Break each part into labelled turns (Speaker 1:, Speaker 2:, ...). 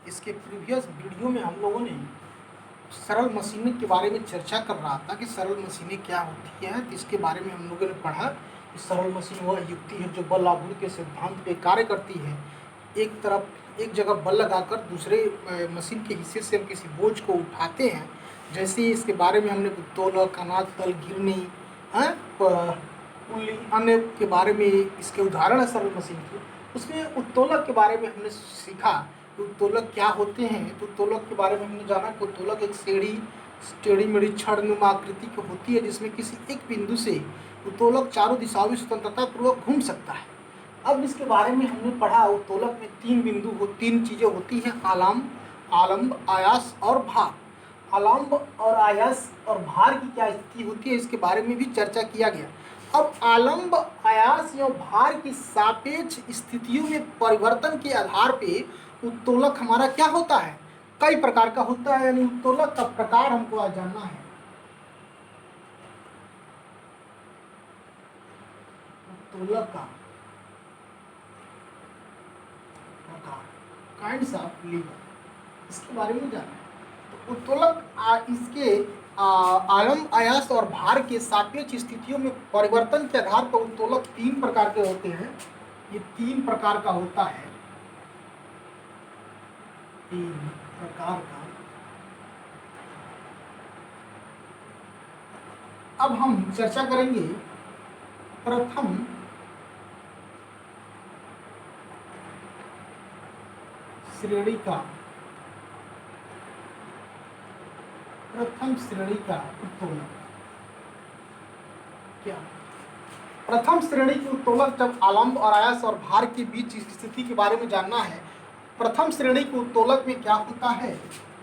Speaker 1: इसके previous video में हम लोगों ने सरल मशीनें के बारे में चर्चा कर रहा था कि सरल मशीनें क्या होती हैं। तो इसके बारे में हम लोगों ने पढ़ा कि सरल मशीन वह युक्ति है जो बल आघूर्ण के सिद्धांत पे कार्य करती है। एक जगह बल लगाकर दूसरे मशीन के हिस्से से हम किसी बोझ को उठाते हैं। जैसे इसके बारे में हमने उत्तोलक, अनाज तल, गिरनी, पुल्ली, अन्य के बारे में इसके उदाहरण है सरल मशीन के। उसमें उत्तोलक के बारे में हमने सीखा कि उत्तोलक क्या होते हैं। तो उत्तोलक के बारे में हमने जाना कि उत्तोलक एक टेढ़ी मेढ़ी छड़नुमा आकृति की होती है जिसमें किसी एक बिंदु से उत्तोलक चारों दिशाओं में स्वतंत्रता पूर्वक घूम सकता है। अब इसके बारे में हमने पढ़ा उत्तोलक में तीन चीज़ें होती हैं, आलम्ब, आयास और भार। आलम्ब और आयास और भार की क्या स्थिति होती है इसके बारे में भी चर्चा किया गया। अब आलम्ब, आयास या भार की सापेक्ष स्थितियों में परिवर्तन के आधार पे उत्तोलक हमारा क्या होता है, कई प्रकार का होता है। यानी उत्तोलक का प्रकार हमको आज जानना है। उत्तोलक का प्रकार, काइंड्स ऑफ लीवर, इसके बारे में जानना है। तो उत्तोलक इसके आलम्ब, आयास और भार के सापेक्ष स्थितियों में परिवर्तन के आधार पर उत्तोलक 3 प्रकार के होते हैं। ये 3 प्रकार का होता है, 3 प्रकार का। अब हम चर्चा करेंगे प्रथम श्रेणी का उत्तोलक क्या। प्रथम श्रेणी की उत्तोलक जब आलम्ब और आयास और भार के बीच स्थिति के बारे में जानना है। प्रथम श्रेणी के उत्तोलक में क्या होता है,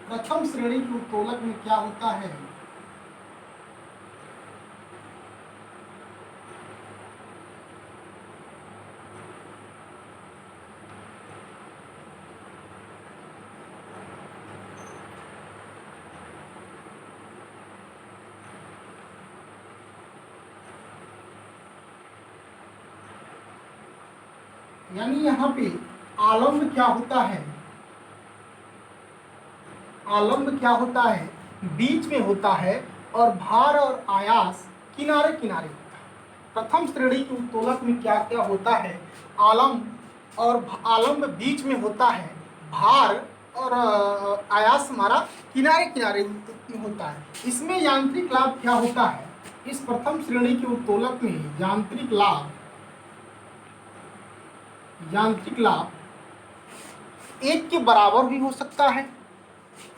Speaker 1: प्रथम श्रेणी के उत्तोलक में क्या होता है, यानी यहाँ पे आलम्ब क्या होता है, आलम्ब क्या होता है, बीच में होता है और भार और आयास किनारे किनारे होता है। प्रथम श्रेणी के उत्तोलक में क्या क्या होता है, आलम्ब बीच में होता है, भार और आयास हमारा किनारे किनारे होता है। इसमें यांत्रिक लाभ क्या होता है, इस प्रथम श्रेणी के उत्तोलक में यांत्रिक लाभ 1 के बराबर भी हो सकता है,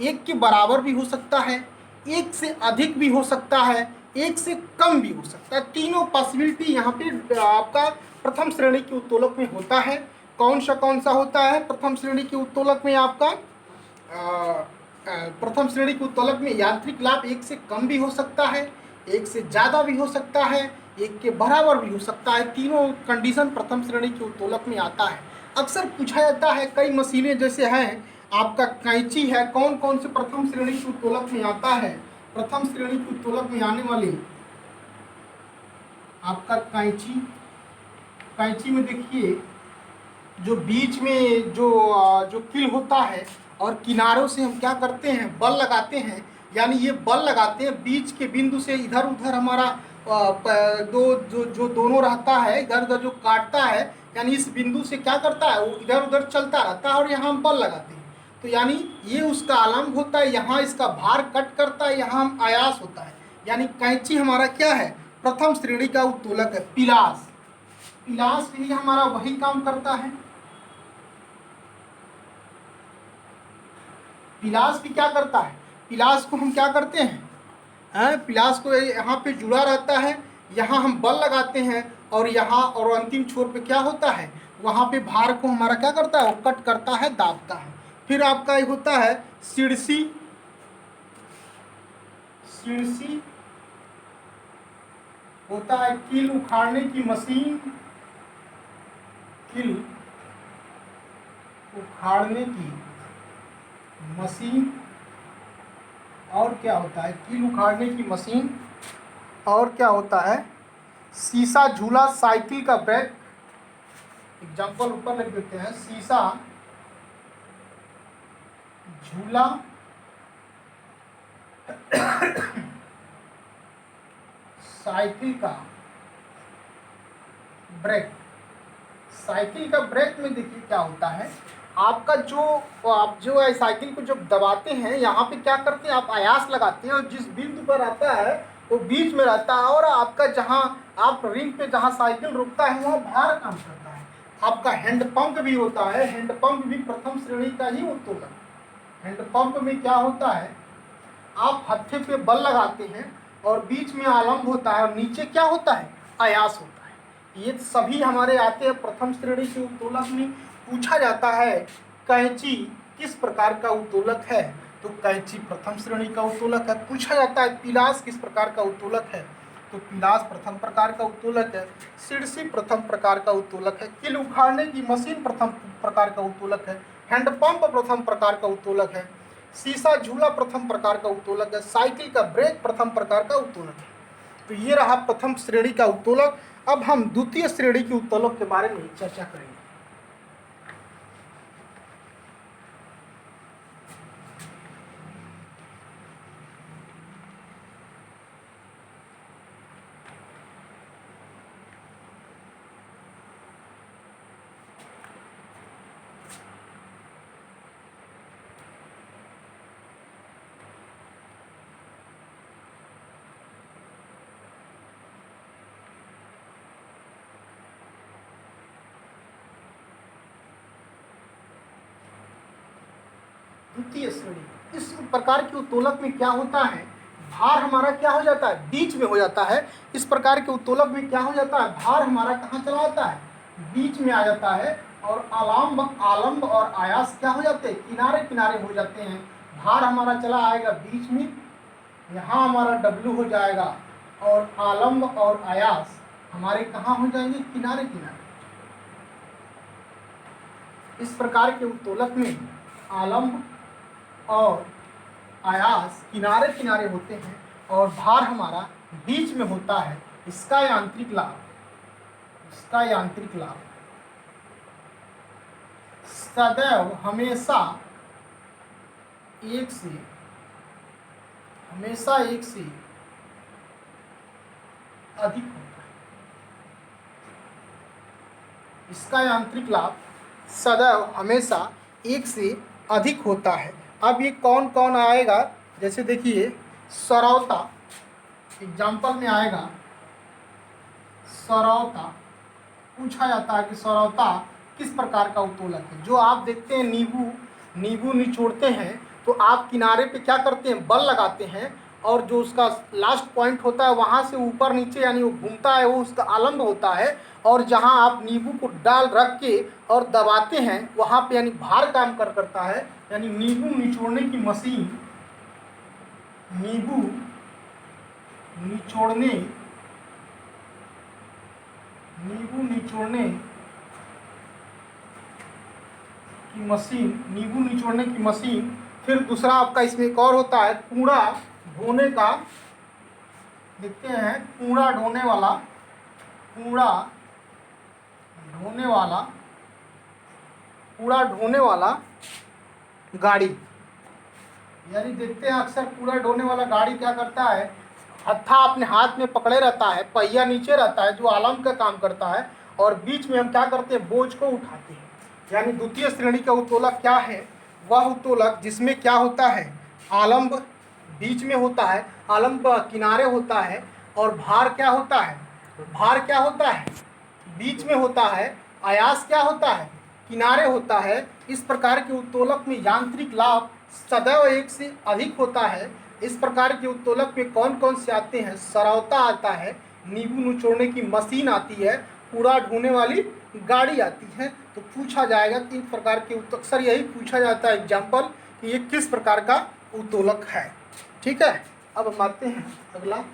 Speaker 1: 1 के बराबर भी हो सकता है, 1 से अधिक भी हो सकता है, 1 से कम भी हो सकता है। तीनों पॉसिबिलिटी यहाँ पे आपका प्रथम श्रेणी के उत्तोलक में होता है। कौन सा होता है प्रथम श्रेणी के उत्तोलक में आपका, प्रथम श्रेणी के उत्तोलक में यांत्रिक लाभ 1 से कम भी हो सकता है, 1 से ज़्यादा भी हो सकता है, 1 के बराबर भी हो सकता है। तीनों कंडीशन प्रथम श्रेणी के उत्तोलक में आता है। अक्सर पूछा जाता है, कई मशीनें जैसे हैं आपका कैंची है, कौन कौन से प्रथम श्रेणी के उत्तोलक में आता है। प्रथम श्रेणी के उत्तोलक में आने वाले आपका कैंची में देखिए जो बीच में जो किल होता है और किनारों से हम क्या करते हैं, बल लगाते हैं। यानी ये बल लगाते हैं बीच के बिंदु से इधर उधर हमारा जो दोनों रहता है, इधर उधर जो काटता है, यानी इस बिंदु से क्या करता है, वो इधर उधर चलता रहता है और यहाँ हम बल लगाते हैं। तो यानी ये उसका आलम्ब होता है, यहाँ इसका भार कट करता है, यहाँ हम आयास होता है। यानी कैंची हमारा क्या है, प्रथम श्रेणी का उत्तोलक है। पिलास भी हमारा वही काम करता है। पिलास भी क्या करता है, पिलास को हम क्या करते हैं, पिलास को यहाँ पे जुड़ा रहता है, यहाँ हम बल लगाते हैं और यहाँ और अंतिम छोर पे क्या होता है, वहाँ पे भार को हमारा क्या करता है, वो कट करता है, दाबता है। फिर आपका ये होता है सिरसी होता है कील उखाड़ने की मशीन, कील उखाड़ने की मशीन। और क्या होता है, कील उखाड़ने की मशीन। और क्या होता है, शीशा झूला साइकिल का ब्रेक। एग्जाम्पल ऊपर लिख देते हैं, शीशा झूला साइकिल का ब्रेक। साइकिल का ब्रेक में देखिए क्या होता है, आपका आप जो है साइकिल को जब दबाते हैं, यहाँ पे क्या करते हैं, आप आयास लगाते हैं और जिस बिंदु पर आता है वो बीच में रहता है, और आपका जहाँ आप रिंग पे जहाँ साइकिल रुकता है वहाँ भार काम करता है। आपका हैंड पंप भी होता है, हैंड पंप भी प्रथम श्रेणी का ही उत्तोलन। हैंड पंप में क्या होता है, आप हत्थे पे बल लगाते हैं और बीच में आलंब होता है और नीचे क्या होता है, आयास होता है। ये सभी हमारे आते हैं प्रथम श्रेणी के उत्तोलक में। पूछा जाता है कैंची किस प्रकार का उत्तोलक है, तो कैंची प्रथम श्रेणी का उत्तोलक है। पूछा जाता है पिलास किस प्रकार का उत्तोलक है, तो पिलास प्रथम प्रकार का उत्तोलक है। सिरसी प्रथम प्रकार का उत्तोलक है। किल उखाड़ने की मशीन प्रथम प्रकार का उत्तोलक है। हैंडपंप प्रथम प्रकार का उत्तोलक है। शीशा झूला प्रथम प्रकार का उत्तोलक है। साइकिल का ब्रेक प्रथम प्रकार का उत्तोलक है। तो ये रहा प्रथम श्रेणी का उत्तोलक। अब हम द्वितीय श्रेणी के उत्तोलक के बारे में चर्चा करेंगे। द्वितीय श्रेणी, इस प्रकार के उत्तोलक में क्या होता है, भार हमारा क्या हो जाता है, बीच में हो जाता है। इस प्रकार के उत्तोलक में क्या हो जाता है, भार हमारा कहाँ चला जाता है, बीच में आ जाता है। और आलंब और आयास क्या हो जाते हैं, किनारे किनारे हो जाते हैं। भार हमारा चला आएगा बीच में, यहाँ हमारा W हो जाएगा, और आलंब और आयास हमारे कहाँ हो जाएंगे, किनारे किनारे। इस प्रकार के उत्तोलक में आलंब और आयास किनारे किनारे होते हैं और भार हमारा बीच में होता है। इसका यांत्रिक लाभ सदैव हमेशा एक से अधिक होता है। इसका यांत्रिक लाभ सदैव हमेशा एक से अधिक होता है। अब ये कौन कौन आएगा, जैसे देखिए सरौता एग्जाम्पल में आएगा। सरौता पूछा जाता है कि सरौता किस प्रकार का उत्तोलक है। जो आप देखते हैं नींबू निचोड़ते हैं तो आप किनारे पे क्या करते हैं, बल लगाते हैं, और जो उसका लास्ट पॉइंट होता है वहाँ से ऊपर नीचे यानी वो घूमता है, वो उसका आलंब होता है। और जहाँ आप नींबू को डाल रख के और दबाते हैं वहाँ पे यानी भार काम करता है। यानी नींबू निचोड़ने की मशीन, नींबू निचोड़ने की मशीन। फिर दूसरा आपका इसमें एक और होता है कूड़ा ढोने का, देखते हैं कूड़ा ढोने वाला गाड़ी। यानी देखते हैं अक्सर कूड़ा ढोने वाला गाड़ी क्या करता है, हत्था अपने हाथ में पकड़े रहता है, पहिया नीचे रहता है जो आलंब का काम करता है, और बीच में हम क्या करते हैं, बोझ को उठाते हैं। यानी द्वितीय श्रेणी का उत्तोलक क्या है, वह उत्तोलक जिसमें क्या होता है, आलंब बीच में होता है, आलंब किनारे होता है, और भार क्या होता है, बीच में होता है, आयास क्या होता है, किनारे होता है। इस प्रकार के उत्तोलक में यांत्रिक लाभ सदैव एक से अधिक होता है। इस प्रकार के उत्तोलक में कौन कौन से आते हैं, सरौता आता है, नींबू निचोड़ने की मशीन आती है, कूड़ा ढोने वाली गाड़ी आती है। तो पूछा जाएगा कि इन प्रकार के अक्सर यही पूछा जाता है एग्जाम्पल कि ये किस प्रकार का उत्तोलक है। ठीक है, अब हम आते हैं अगला।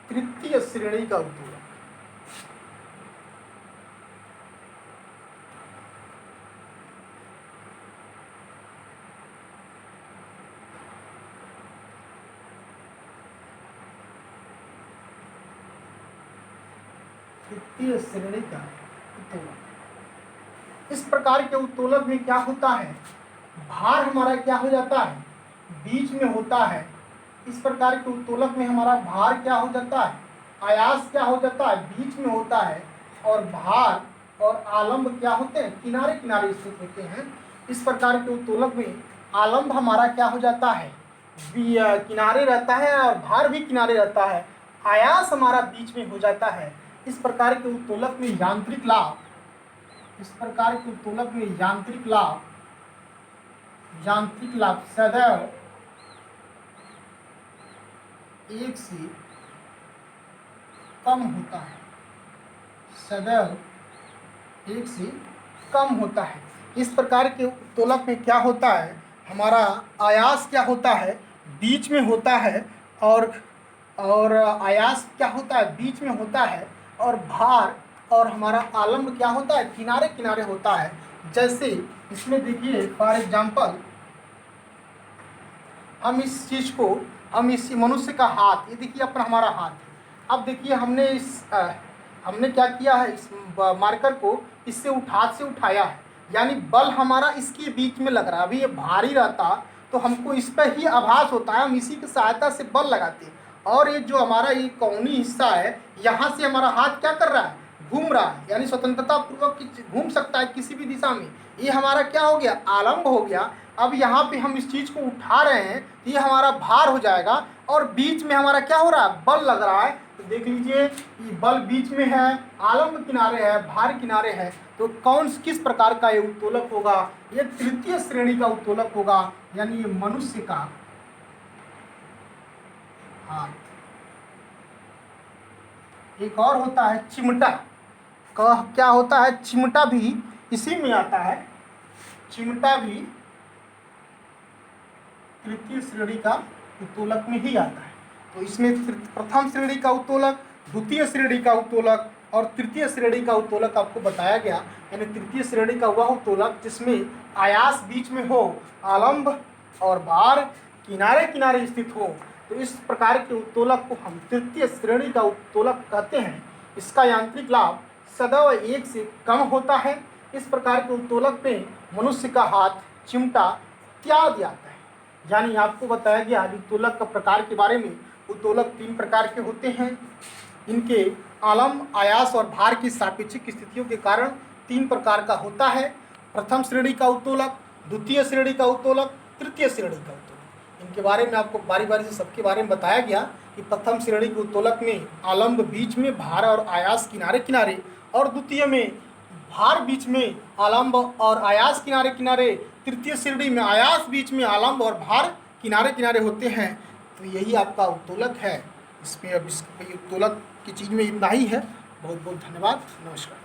Speaker 1: तृतीय श्रेणी का उत्तोलक। तृतीय श्रेणी का उत्तोलक। इस प्रकार के उत्तोलक में क्या होता है, भार हमारा क्या हो जाता है, बीच में होता है। इस प्रकार के उत्तोलक में हमारा भार क्या हो जाता है, आयास क्या हो जाता है, बीच में होता है, और भार और आलंब क्या होते हैं, किनारे किनारे स्थित होते हैं। इस प्रकार के उत्तोलक में आलंब हमारा क्या हो जाता है, किनारे रहता है, और भार भी किनारे रहता है, आयास हमारा बीच में हो जाता है। इस प्रकार के उत्तोलक में यांत्रिक लाभ, इस प्रकार के उत्तोलक में यांत्रिक लाभ सदैव एक से कम होता है, सदैव एक से कम होता है। इस प्रकार के उत्तोलक में क्या होता है, हमारा आयास क्या होता है, बीच में होता है, और आयास क्या होता है, बीच में होता है, और भार और हमारा आलम्ब क्या होता है, किनारे किनारे होता है। जैसे इसमें देखिए फॉर एग्जाम्पल, हम इस चीज को, हम इस मनुष्य का हाथ, ये देखिए अपना हमारा हाथ है। अब देखिए हमने क्या किया है, इस मार्कर को इससे हाथ से उठाया है, यानी बल हमारा इसके बीच में लग रहा है। अभी ये भारी रहता तो हमको इस पर ही आभास होता है, हम इसी की सहायता से बल लगाते हैं। और ये जो हमारा ये कौनी हिस्सा है, यहाँ से हमारा हाथ क्या कर रहा है, घूम रहा है, यानी स्वतंत्रता पूर्वक घूम सकता है किसी भी दिशा में। ये हमारा क्या हो गया, आलम्ब हो गया। अब यहाँ पे हम इस चीज़ को उठा रहे हैं तो ये हमारा भार हो जाएगा, और बीच में हमारा क्या हो रहा है, बल लग रहा है। तो देख लीजिए ये बल बीच में है, आलम्ब किनारे है, भार किनारे है। तो किस प्रकार का ये उत्तोलक होगा, ये तृतीय श्रेणी का उत्तोलक होगा, यानी ये मनुष्य का हाथ। एक और होता है चिमटा का, क्या होता है, चिमटा भी इसी में आता है। चिमटा भी तृतीय श्रेणी का उत्तोलक में ही आता है। तो इसमें प्रथम श्रेणी का उत्तोलक, द्वितीय श्रेणी का उत्तोलक और तृतीय श्रेणी का उत्तोलक आपको बताया गया। यानी तृतीय श्रेणी का वह उत्तोलक जिसमें आयास बीच में हो, आलंब और भार किनारे किनारे स्थित हो। तो इस प्रकार के उत्तोलक को हम तृतीय श्रेणी का उत्तोलक कहते हैं। इसका यांत्रिक लाभ सदैव एक से कम होता है। इस प्रकार के उत्तोलक में मनुष्य का हाथ, चिमटा इत्यादि आता है। यानी आपको बताया गया उत्तोलक का प्रकार के बारे में। उत्तोलक 3 प्रकार के होते हैं। इनके आलम्ब, आयास और भार की सापेक्षिक स्थितियों के कारण 3 प्रकार का होता है। प्रथम श्रेणी का उत्तोलक, द्वितीय श्रेणी का उत्तोलक, तृतीय श्रेणी का उत्तोलक। इनके बारे में आपको बारी बारी से सबके बारे में बताया गया कि प्रथम श्रेणी के उत्तोलक में आलम्ब बीच में, भार और आयास किनारे किनारे, और द्वितीय में भार बीच में, आलम्ब और आयास किनारे किनारे, तृतीय श्रेणी में आयास बीच में, आलम्ब और भार किनारे किनारे होते हैं। तो यही आपका उत्तोलक है। इसमें अब इस उत्तोलक की चीज़ में इतना ही है। बहुत बहुत धन्यवाद, नमस्कार।